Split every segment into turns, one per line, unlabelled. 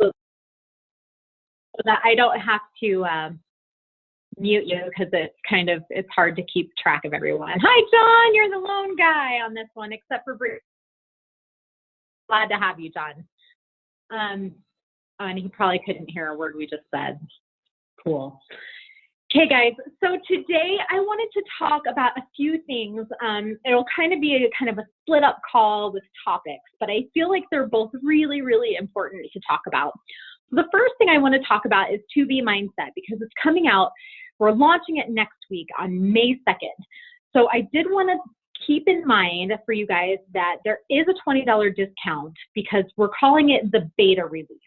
So that I don't have to mute you because it's hard to keep track of everyone. Hi, John, you're the lone guy on this one, except for Bruce. Glad to have you, John. And he probably couldn't hear a word we just said. Cool. Okay, guys, so today I wanted to talk about a few things. It'll kind of be a split up call with topics, but I feel like they're both really, really important to talk about. The first thing I want to talk about is 2B Mindset because it's coming out. We're launching it next week on May 2nd. So I did want to keep in mind for you guys that there is a $20 discount because we're calling it the beta release.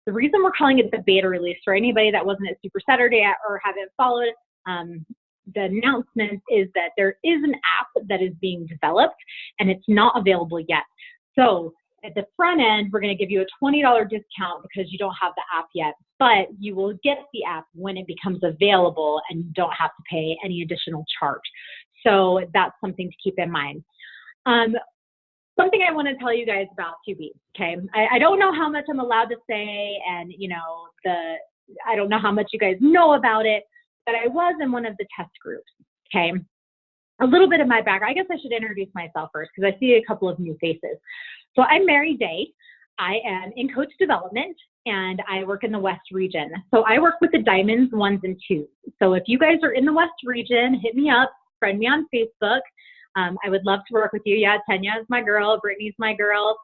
The reason we're calling it the beta release, for anybody that wasn't at Super Saturday or haven't followed the announcement, is that there is an app that is being developed and it's not available yet. So at the front end, we're going to give you a $20 discount because you don't have the app yet, but you will get the app when it becomes available and you don't have to pay any additional charge. So that's something to keep in mind. Something I want to tell you guys about 2B, okay? I don't know how much I'm allowed to say, and I don't know how much you guys know about it, but I was in one of the test groups, okay? A little bit of my background. I guess I should introduce myself first because I see a couple of new faces. So I'm Mary Day. I am in coach development and I work in the West region. So I work with the Diamonds 1s and 2s. So if you guys are in the West region, hit me up, friend me on Facebook. I would love to work with you. Yeah, Tanya is my girl. Brittany's my girl.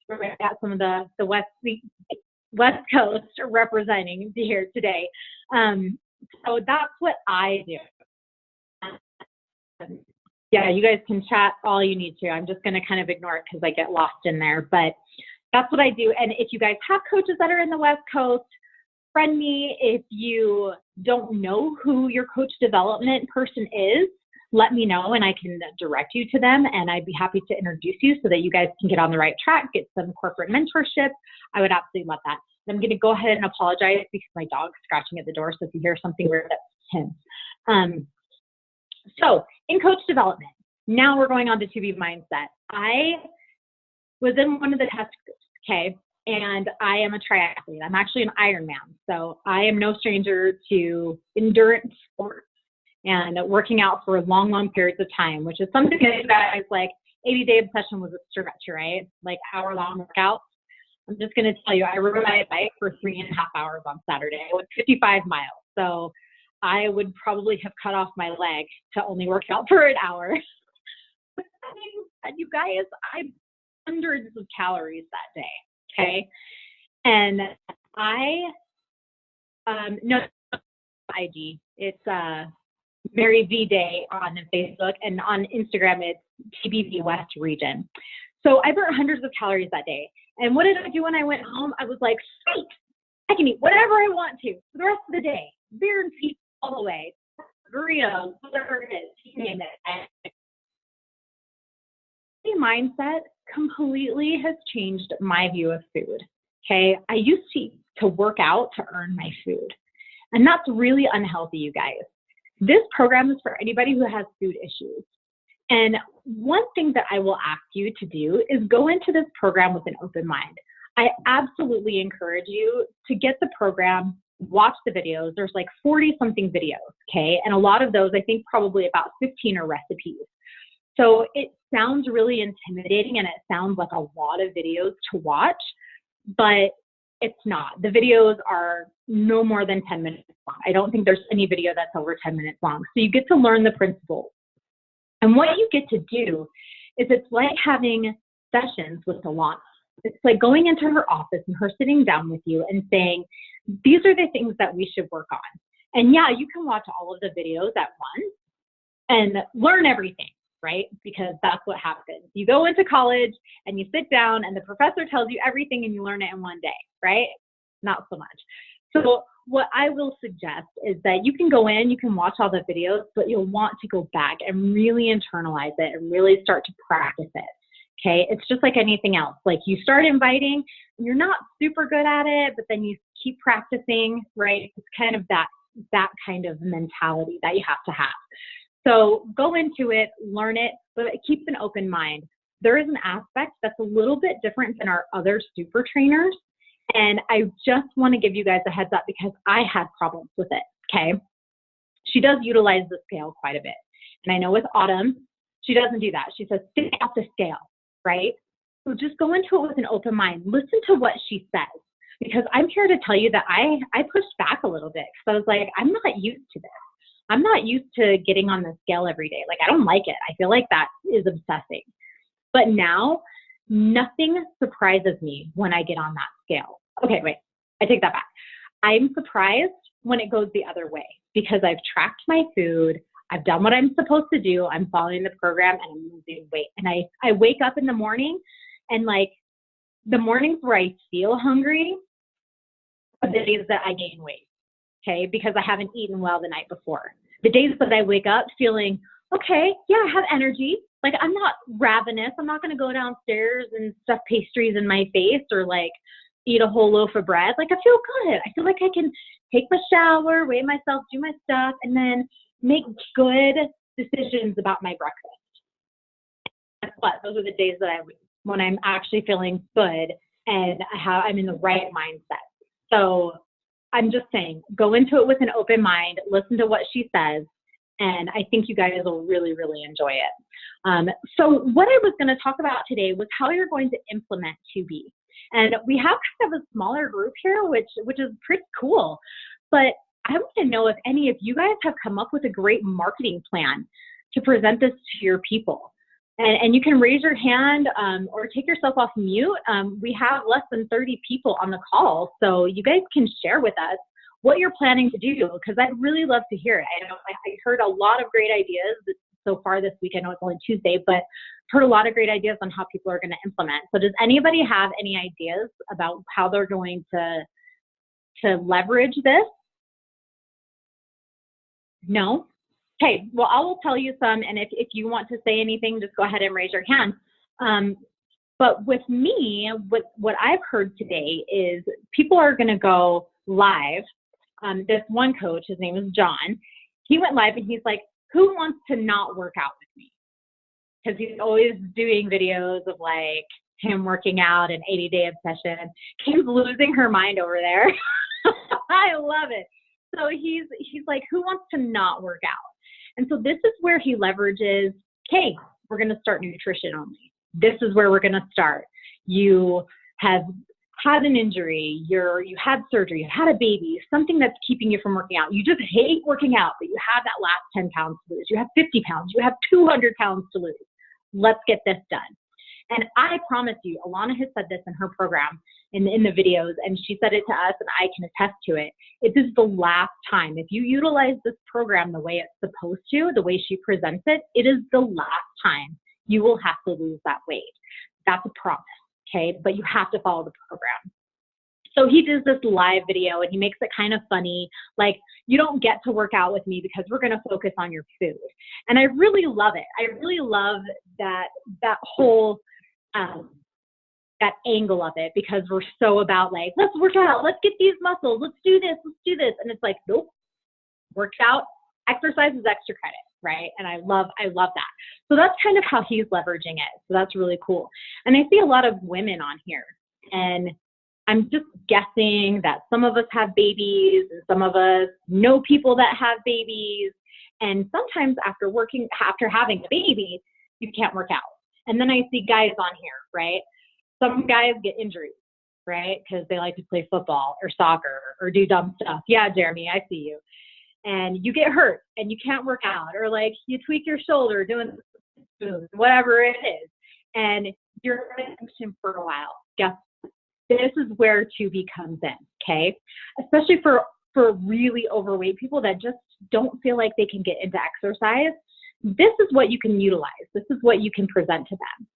We've got some of the West Coast representing here today. So that's what I do. Yeah, you guys can chat all you need to. I'm just going to kind of ignore it because I get lost in there. But that's what I do. And if you guys have coaches that are in the West Coast, friend me. If you don't know who your coach development person is, let me know and I can direct you to them, and I'd be happy to introduce you so that you guys can get on the right track, get some corporate mentorship. I would absolutely love that. I'm going to go ahead and apologize because my dog's scratching at the door, so if you hear something weird, that's him. So in coach development, now we're going on to 2B Mindset. I was in one of the test groups, okay, and I am a triathlete. I'm actually an Ironman, so I am no stranger to endurance sports and working out for long, long periods of time, which is something that you guys like. 80-day obsession was a stretch, right? Like hour-long workouts. I'm just going to tell you, I rode my bike for 3.5 hours on Saturday. I went 55 miles. So I would probably have cut off my leg to only work out for an hour. And you guys, I hundreds of calories that day, okay? And no, IG. It's Mary V Day on Facebook, and on Instagram it's TBV West Region. So I burnt hundreds of calories that day. And what did I do when I went home? I was like, sweet, I can eat whatever I want to for the rest of the day. Beer and pizza all the way, burritos, whatever it is, you name it. The mindset completely has changed my view of food. Okay, I used to work out to earn my food, and that's really unhealthy, you guys. This program is for anybody who has food issues. And one thing that I will ask you to do is go into this program with an open mind. I absolutely encourage you to get the program, watch the videos. There's like 40-something videos, okay? And a lot of those, I think probably about 15 are recipes. So it sounds really intimidating and it sounds like a lot of videos to watch, but it's not. The videos are no more than 10 minutes long. I don't think there's any video that's over 10 minutes long. So you get to learn the principles. And what you get to do is it's like having sessions with Alana. It's like going into her office and her sitting down with you and saying, these are the things that we should work on. And yeah, you can watch all of the videos at once and learn everything, right? Because that's what happens. You go into college and you sit down and the professor tells you everything and you learn it in one day, right? Not so much. So what I will suggest is that you can go in, you can watch all the videos, but you'll want to go back and really internalize it and really start to practice it. Okay, it's just like anything else. Like you start inviting, you're not super good at it, but then you keep practicing, right? It's kind of that kind of mentality that you have to have. So go into it, learn it, but keep an open mind. There is an aspect that's a little bit different than our other super trainers, And I just want to give you guys a heads up because I had problems with it, okay? She does utilize the scale quite a bit. And I know with Autumn, she doesn't do that. She says, stay off the scale, right? So just go into it with an open mind. Listen to what she says. Because I'm here to tell you that I pushed back a little bit because I was like, I'm not used to this. I'm not used to getting on the scale every day. Like, I don't like it. I feel like that is obsessing. But now, nothing surprises me when I get on that scale. Okay, wait, I take that back. I'm surprised when it goes the other way because I've tracked my food. I've done what I'm supposed to do. I'm following the program and I'm losing weight. And I wake up in the morning and like the mornings where I feel hungry are the days that I gain weight, okay, because I haven't eaten well the night before. The days that I wake up feeling, okay, yeah, I have energy. Like, I'm not ravenous. I'm not going to go downstairs and stuff pastries in my face or like eat a whole loaf of bread. Like, I feel good. I feel like I can take my shower, weigh myself, do my stuff, and then make good decisions about my breakfast. Guess what? Those are the days that when I'm actually feeling good and I'm in the right mindset. So I'm just saying, go into it with an open mind, listen to what she says, and I think you guys will really, really enjoy it. So what I was going to talk about today was how you're going to implement 2B. And we have kind of a smaller group here, which is pretty cool. But I want to know if any of you guys have come up with a great marketing plan to present this to your people. And you can raise your hand or take yourself off mute. We have less than 30 people on the call, so you guys can share with us what you're planning to do, because I'd really love to hear it. I heard a lot of great ideas so far this week. I know it's only Tuesday, but heard a lot of great ideas on how people are going to implement. So does anybody have any ideas about how they're going to leverage this? No? Okay, well, I will tell you some, and if you want to say anything, just go ahead and raise your hand. But with me, what I've heard today is people are going to go live. This one coach, his name is John, he went live and he's like, who wants to not work out with me? Because he's always doing videos of like him working out, an 80-day obsession. He's losing her mind over there. I love it. So he's like, who wants to not work out? And so this is where he leverages, okay, we're going to start nutrition only. This is where we're going to start. You have had an injury, you had surgery, you had a baby, something that's keeping you from working out. You just hate working out, but you have that last 10 pounds to lose. You have 50 pounds. You have 200 pounds to lose. Let's get this done. And I promise you, Alana has said this in her program, in the videos, and she said it to us, and I can attest to it. It is the last time. If you utilize this program the way it's supposed to, the way she presents it, it is the last time you will have to lose that weight. That's a promise, okay? But you have to follow the program. So he does this live video, and he makes it kind of funny. Like, you don't get to work out with me because we're going to focus on your food. And I really love it. I really love that whole that angle of it, because we're so about like, let's work out, let's get these muscles, let's do this. And it's like, nope, worked out, exercise is extra credit, right? And I love that. So that's kind of how he's leveraging it. So that's really cool. And I see a lot of women on here, and I'm just guessing that some of us have babies and some of us know people that have babies. And sometimes after having a baby, you can't work out. And then I see guys on here, right? Some guys get injuries, right? Because they like to play football or soccer or do dumb stuff. Yeah, Jeremy, I see you. And you get hurt and you can't work out, or like you tweak your shoulder doing whatever it is, and you're going to function for a while. Guess this is where 2B comes in, okay? Especially for really overweight people that just don't feel like they can get into exercise. This is what you can utilize. This is what you can present to them.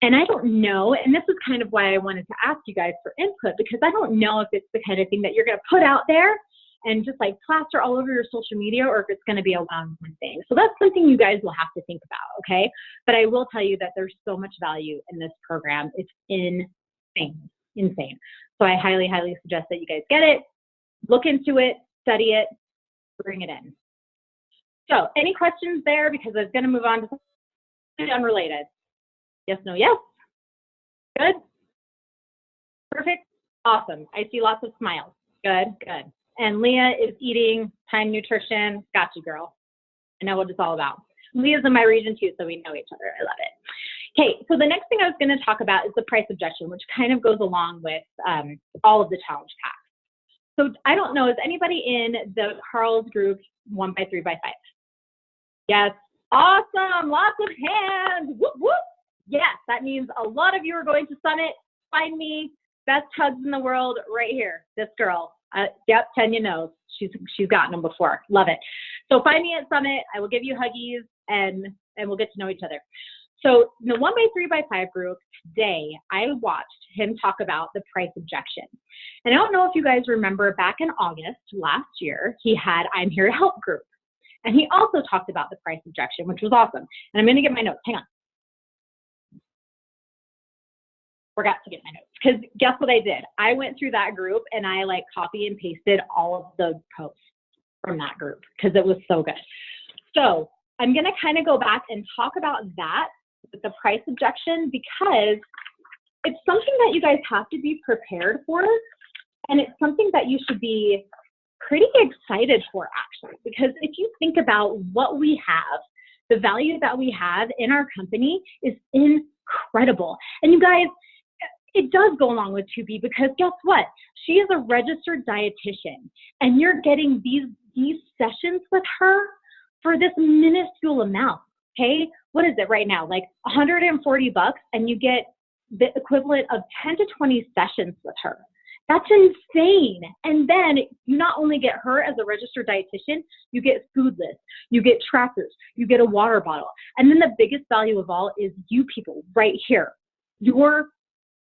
And I don't know, and this is kind of why I wanted to ask you guys for input, because I don't know if it's the kind of thing that you're going to put out there and just like plaster all over your social media, or if it's going to be a one-on-one thing. So that's something you guys will have to think about, okay? But I will tell you that there's so much value in this program. It's insane. So I highly, highly suggest that you guys get it, look into it, study it, bring it in. So any questions there? Because I was going to move on to something unrelated. Yes, no, yes. Good. Perfect. Awesome. I see lots of smiles. Good, good. And Leah is eating Time Nutrition. Got you, girl. I know what it's all about. Leah's in my region too, so we know each other. I love it. Okay, so the next thing I was going to talk about is the price objection, which kind of goes along with all of the challenge packs. So I don't know, is anybody in the Carl's group 1x3x5? Yes. Awesome. Lots of hands. Whoop, whoop. Yes, that means a lot of you are going to Summit. Find me. Best hugs in the world right here. This girl. Yep, Tanya knows. She's gotten them before. Love it. So find me at Summit. I will give you huggies and we'll get to know each other. So in the 1x3x5 group today, I watched him talk about the price objection. And I don't know if you guys remember back in August last year, he had I'm Here to Help group. And he also talked about the price objection, which was awesome. And I'm going to get my notes. Hang on. Forgot to get my notes. Because guess what I did? I went through that group and I like copy and pasted all of the posts from that group because it was so good. So I'm going to kind of go back and talk about that with the price objection because it's something that you guys have to be prepared for. And it's something that you should be pretty excited for actually, because if you think about what we have, the value that we have in our company is incredible. And you guys, it does go along with 2B because guess what? She is a registered dietitian and you're getting these sessions with her for this minuscule amount, okay? What is it right now? Like $140 and you get the equivalent of 10 to 20 sessions with her. That's insane. And then you not only get her as a registered dietitian, you get food lists, you get trackers, you get a water bottle. And then the biggest value of all is you people right here.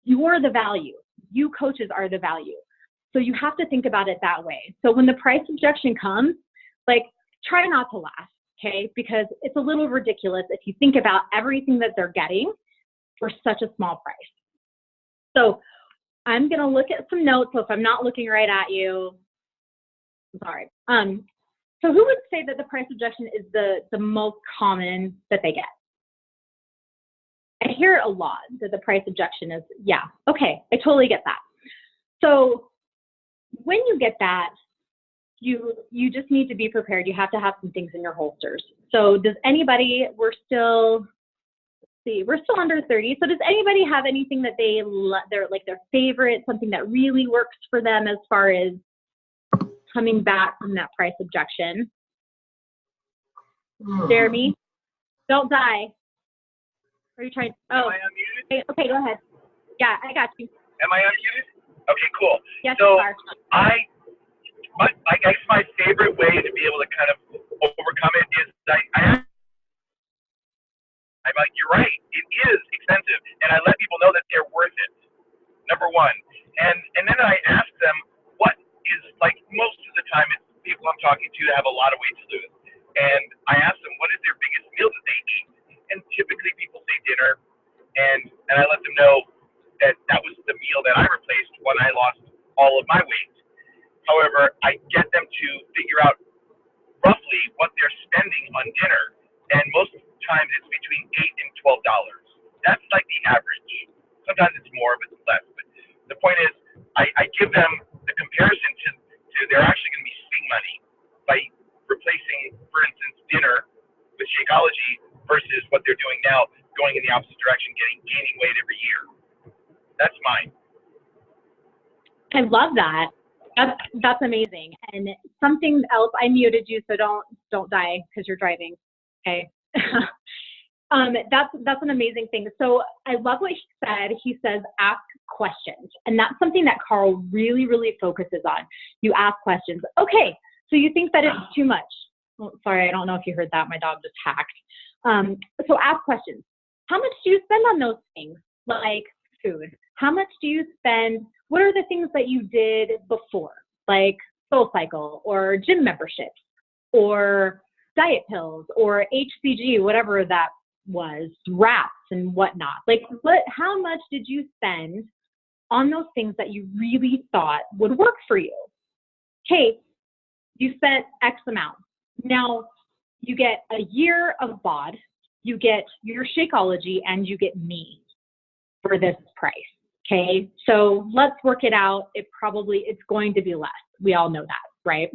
You're the value. You coaches are the value. So you have to think about it that way. So when the price objection comes, like try not to laugh, okay? Because it's a little ridiculous if you think about everything that they're getting for such a small price. So I'm gonna look at some notes. So if I'm not looking right at you, I'm sorry. So who would say that the price objection is the most common that they get? I hear it a lot that the price objection is, yeah, okay, I totally get that. So when you get that, you just need to be prepared. You have to have some things in your holsters. So does anybody, we're still under 30. So does anybody have anything that they're like their favorite, something that really works for them as far as coming back from that price objection? Jeremy, don't die. Are you trying? Oh,
am I unmuted?
okay, go ahead. Yeah, I got you.
Am I unmuted? Okay, cool.
Yes,
so
you are.
I guess my favorite way to be able to kind of overcome it is I'm like, you're right, it is expensive, and I let people know that they're worth it. Number one, and then I ask them what is, like most of the time it's people I'm talking to that have a lot of weight to lose, and I ask them what is their biggest meal that they eat, and typically people say dinner, and I let them know that was the meal that I replaced when I lost all of my weight. However, I get them to figure out roughly what they're spending on dinner, and most times it's between $8 and $12. That's like the average. Sometimes it's more, but it's less. But the point is, I give them the comparison to they're actually going to be saving money by replacing, for instance, dinner with Shakeology versus what they're doing now, going in the opposite direction, gaining weight every year. That's mine.
I love that. That's amazing. And something else, I muted you, so don't die because you're driving. Okay. That's an amazing thing. So I love what he said. He says, ask questions. And that's something that Carl really, really focuses on. You ask questions. Okay, so you think that it's too much. Oh, sorry, I don't know if you heard that. My dog just hacked. So ask questions. How much do you spend on those things? Like food. How much do you spend? What are the things that you did before? Like SoulCycle or gym memberships or diet pills or HCG, whatever that was, wraps and whatnot. Like how much did you spend on those things that you really thought would work for you? Okay, you spent X amount. Now you get a year of BOD, you get your Shakeology, and you get me for this price. Okay, so let's work it out. It's going to be less. We all know that, right?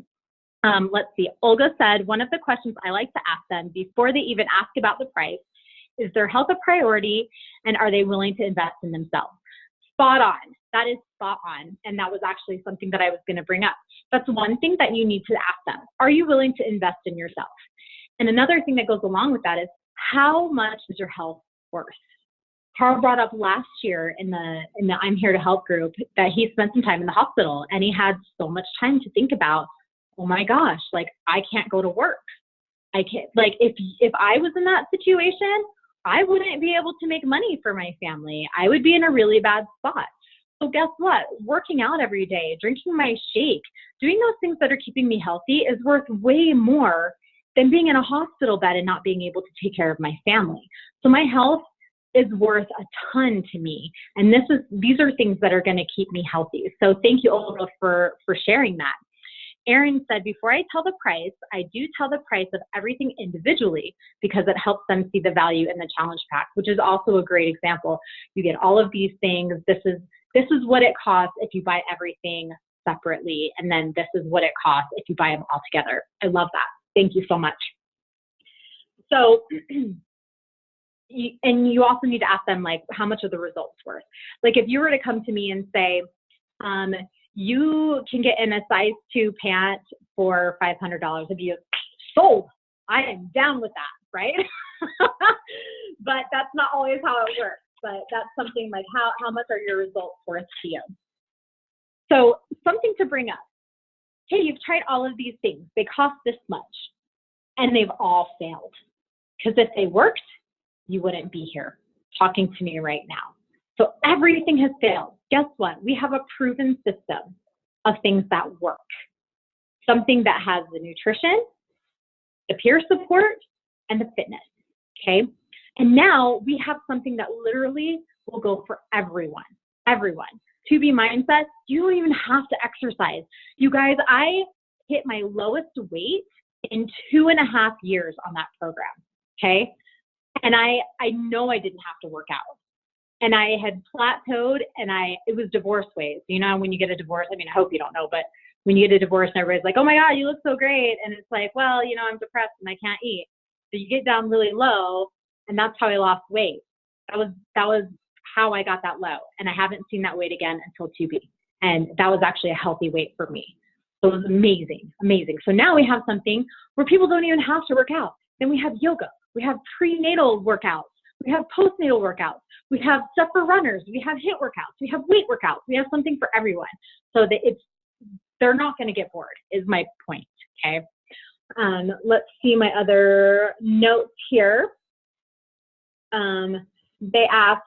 Let's see. Olga said, one of the questions I like to ask them before they even ask about the price, is their health a priority, and are they willing to invest in themselves? Spot on. That is spot on. And that was actually something that I was going to bring up. That's one thing that you need to ask them. Are you willing to invest in yourself? And another thing that goes along with that is, how much is your health worth? Carl brought up last year in the I'm Here to Help group that he spent some time in the hospital, and he had so much time to think about, oh my gosh, like, I can't go to work. I can't, like, if I was in that situation, I wouldn't be able to make money for my family. I would be in a really bad spot. So guess what? Working out every day, drinking my shake, doing those things that are keeping me healthy is worth way more than being in a hospital bed and not being able to take care of my family. So my health is worth a ton to me. And these are things that are going to keep me healthy. So thank you, Olga, for sharing that. Erin said, before I tell the price, I do tell the price of everything individually because it helps them see the value in the challenge pack, which is also a great example. You get all of these things. This is what it costs if you buy everything separately. And then this is what it costs if you buy them all together. I love that. Thank you so much. So, and you also need to ask them, like, how much are the results worth? Like, if you were to come to me and say, you can get in a size 2 pant for $500, if you sold, I am down with that, right? But that's not always how it works. But that's something like, how much are your results worth to you? So something to bring up. Hey, you've tried all of these things. They cost this much, and they've all failed. Because if they worked, you wouldn't be here talking to me right now. So everything has failed. Guess what? We have a proven system of things that work. Something that has the nutrition, the peer support, and the fitness, okay? And now we have something that literally will go for everyone, everyone. 2B Mindset, you don't even have to exercise. You guys, I hit my lowest weight in 2.5 years on that program, okay? And I know I didn't have to work out. And I had plateaued, and it was divorce ways. You know, when you get a divorce, I mean, I hope you don't know, but when you get a divorce and everybody's like, oh my God, you look so great. And it's like, well, you know, I'm depressed and I can't eat. So you get down really low, and that's how I lost weight. That was how I got that low. And I haven't seen that weight again until 2B. And that was actually a healthy weight for me. So it was amazing, amazing. So now we have something where people don't even have to work out. Then we have yoga. We have prenatal workouts. We have postnatal workouts. We have stuff for runners. We have HIIT workouts. We have weight workouts. We have something for everyone. So that they're not going to get bored is my point, okay? Let's see my other notes here. They ask,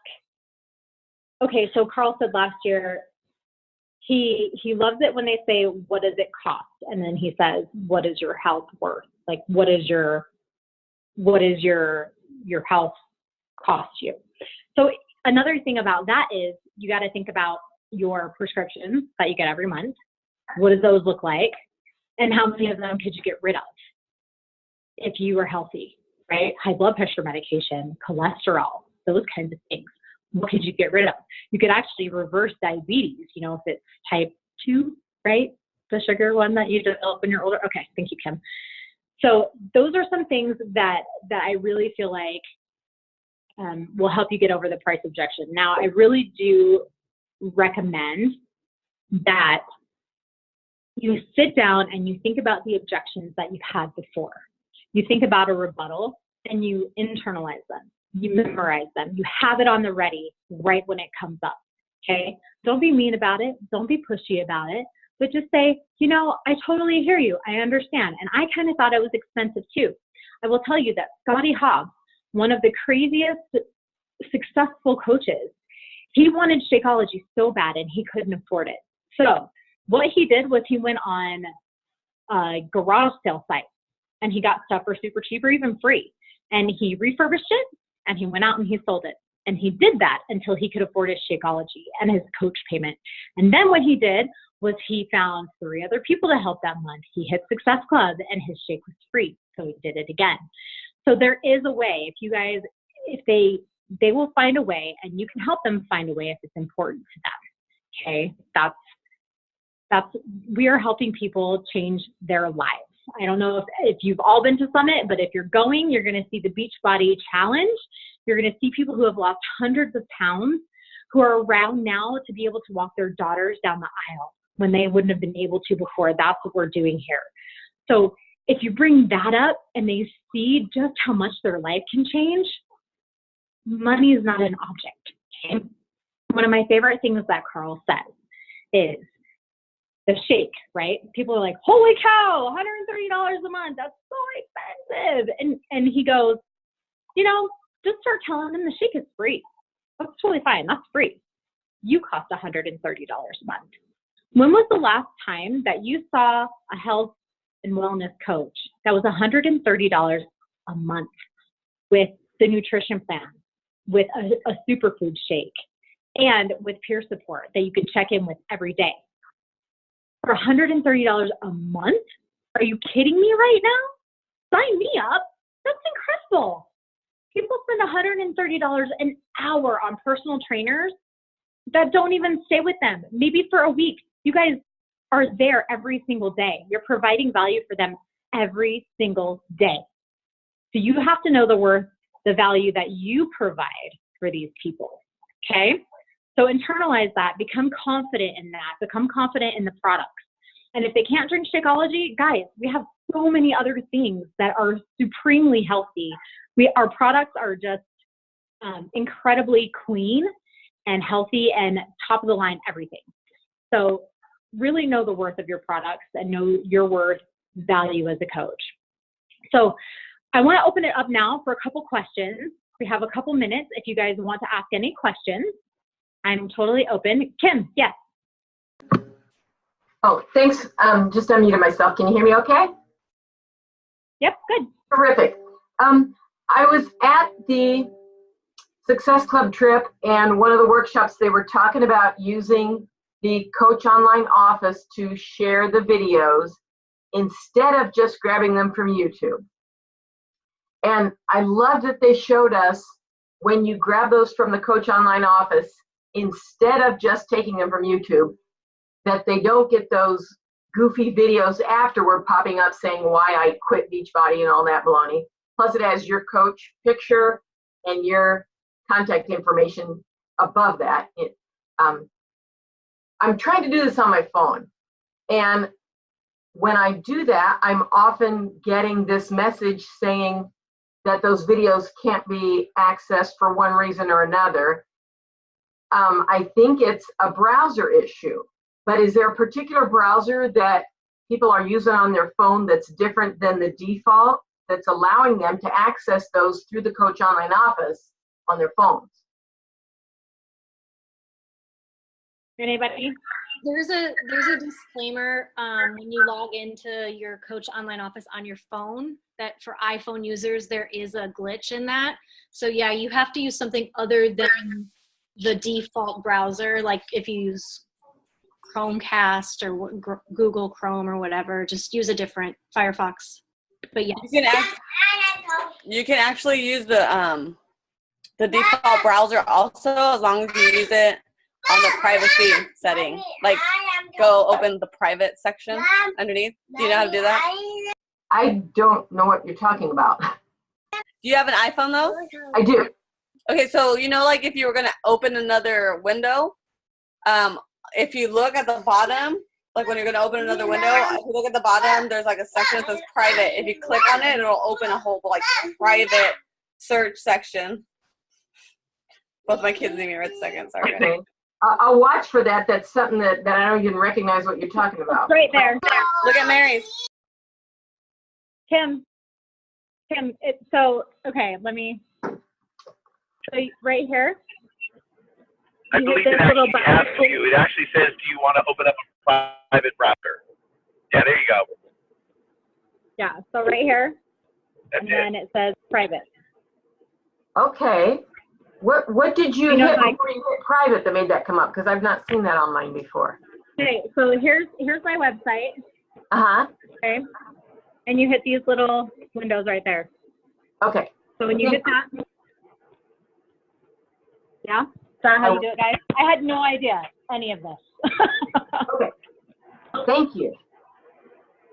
okay, so Carl said last year, he loves it when they say, what does it cost? And then he says, what is your health worth? Like, what is your health cost you? So another thing about that is you got to think about your prescriptions that you get every month. What do those look like? And how many of them could you get rid of if you were healthy, right? High blood pressure medication, cholesterol, those kinds of things. What could you get rid of? You could actually reverse diabetes, you know, if it's type 2, right? The sugar one that you develop when you're older. Okay, thank you, Kim. So those are some things that I really feel like will help you get over the price objection. Now, I really do recommend that you sit down and you think about the objections that you've had before. You think about a rebuttal and you internalize them. You memorize them. You have it on the ready right when it comes up, okay? Don't be mean about it. Don't be pushy about it. But just say, you know, I totally hear you. I understand. And I kind of thought it was expensive too. I will tell you that Scotty Hobbs, one of the craziest successful coaches, he wanted Shakeology so bad and he couldn't afford it. So what he did was he went on a garage sale site and he got stuff for super cheap or even free. And he refurbished it and he went out and he sold it. And he did that until he could afford his Shakeology and his coach payment. And then what he did was he found 3 other people to help that month. He hit Success Club and his shake was free. So he did it again. So there is a way. If you guys, if they they will find a way, and you can help them find a way if it's important to them. Okay, we are helping people change their lives. I don't know if you've all been to Summit, but if you're going, you're going to see the Beachbody Challenge. You're going to see people who have lost hundreds of pounds who are around now to be able to walk their daughters down the aisle when they wouldn't have been able to before. That's what we're doing here. So if you bring that up and they see just how much their life can change, money is not an object. Okay? One of my favorite things that Carl says is the shake, right? People are like, holy cow, $130 a month, that's so expensive. And he goes, just start telling them the shake is free. That's totally fine, that's free. You cost $130 a month. When was the last time that you saw a health and wellness coach that was $130 a month with the nutrition plan, with a superfood shake, and with peer support that you can check in with every day? For $130 a month? Are you kidding me right now? Sign me up. That's incredible. People spend $130 an hour on personal trainers that don't even stay with them, maybe for a week. You guys are there every single day. You're providing value for them every single day. So you have to know the value that you provide for these people, okay? So internalize that, become confident in that, become confident in the products. And if they can't drink Shakeology, guys, we have so many other things that are supremely healthy. Our products are just incredibly clean and healthy and top of the line everything. So really know the worth of your products and know your worth value as a coach. So I want to open it up now for a couple questions. We have a couple minutes if you guys want to ask any questions. I'm totally open. Kim, yes.
Oh, thanks. Just unmuted myself. Can you hear me okay?
Yep, good.
Terrific. I was at the Success Club trip, and one of the workshops they were talking about using the Coach Online Office to share the videos instead of just grabbing them from YouTube. And I love that they showed us when you grab those from the Coach Online Office, instead of just taking them from YouTube, that they don't get those goofy videos afterward popping up saying why I quit Beachbody and all that baloney. Plus it has your coach picture and your contact information above that. I'm trying to do this on my phone. And when I do that, I'm often getting this message saying that those videos can't be accessed for one reason or another. I think it's a browser issue, but is there a particular browser that people are using on their phone that's different than the default that's allowing them to access those through the Coach Online Office on their phones?
Anybody?
There's a disclaimer when you log into your Coach Online Office on your phone that for iPhone users there is a glitch in that. So yeah, you have to use something other than the default browser. Like if you use Chromecast or Google Chrome or whatever, just use a different Firefox. But yes,
you can actually use the default browser also, as long as you use it on the privacy setting. Like go open the private section underneath. Do you know how to do that?
I don't know what you're talking about.
Do you have an iPhone though?
I do.
Okay, so like if you were gonna open another window, if you look at the bottom, like when you're gonna open another window, if you look at the bottom, there's like a section that says private. If you click on it, it'll open a whole like private search section. Both my kids need me right this second. Sorry.
Okay. I'll watch for that. That's something that I don't even recognize what you're talking about.
Right there.
Look at Mary's.
Kim, okay, let me, so right here.
I believe it actually asks you. It actually says, do you want to open up a private browser? Yeah, there you go.
Yeah, so right here.
That's
and then it says private.
Okay. What did you hit before you hit private that made that come up? Because I've not seen that on mine before.
Okay, so here's my website.
Uh-huh.
Okay. And you hit these little windows right there.
Okay.
So when you hit that, Yeah? Is that how you do it, guys? I had no idea any of this.
Okay. Thank you.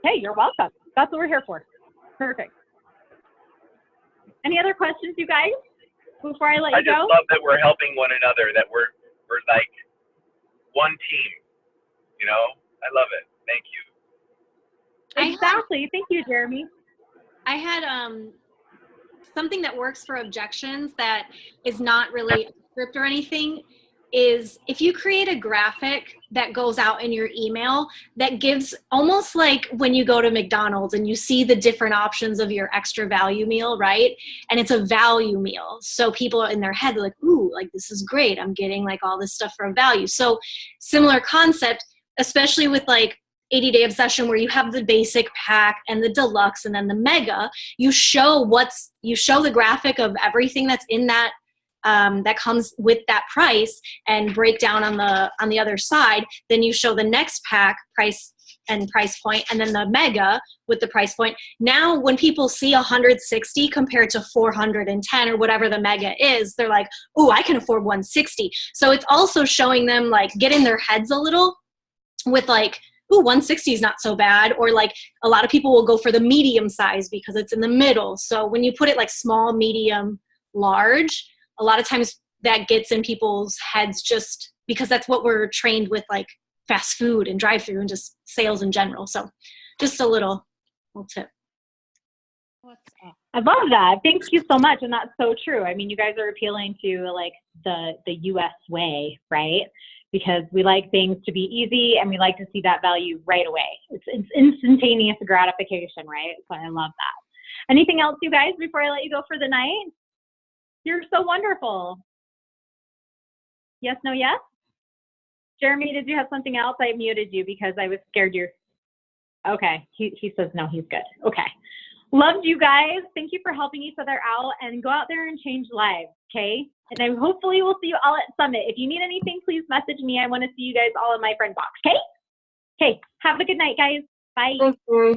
Hey, you're welcome. That's what we're here for. Perfect. Any other questions, you guys, before I let
I
you
just
go?
love that we're helping one another, that we're like one team, you know? I love it. Thank you.
Exactly. Thank you, Jeremy.
I had something that works for objections that is not really a script or anything is if you create a graphic that goes out in your email that gives almost like when you go to McDonald's and you see the different options of your extra value meal, right? And it's a value meal. So people are in their head, they're like, ooh, like this is great. I'm getting like all this stuff for a value. So similar concept, especially with like 80-Day Obsession where you have the basic pack and the deluxe and then the mega, you show the graphic of everything that's in that that comes with that price and break down on the other side. Then you show the next pack price and price point, and then the mega with the price point. Now when people see 160 compared to 410 or whatever the mega is, they're like, ooh, I can afford 160. So it's also showing them like get in their heads a little with like, ooh, 160 is not so bad. Or like a lot of people will go for the medium size because it's in the middle. So when you put it like small, medium, large, a lot of times that gets in people's heads just because that's what we're trained with, like fast food and drive-through and just sales in general. So just a little tip.
I love that. Thank you so much. And that's so true. I mean, you guys are appealing to like the US way, right? Because we like things to be easy and we like to see that value right away. It's instantaneous gratification, right? So I love that. Anything else, you guys, before I let you go for the night? You're so wonderful. Yes, no, yes? Jeremy, did you have something else? I muted you because I was scared you're... Okay, he says no, he's good. Okay. Loved you guys. Thank you for helping each other out and go out there and change lives, okay? And I hopefully will see you all at Summit. If you need anything, please message me. I want to see you guys all in my friend box, okay? Okay, have a good night, guys. Bye.
Thanks, Mary.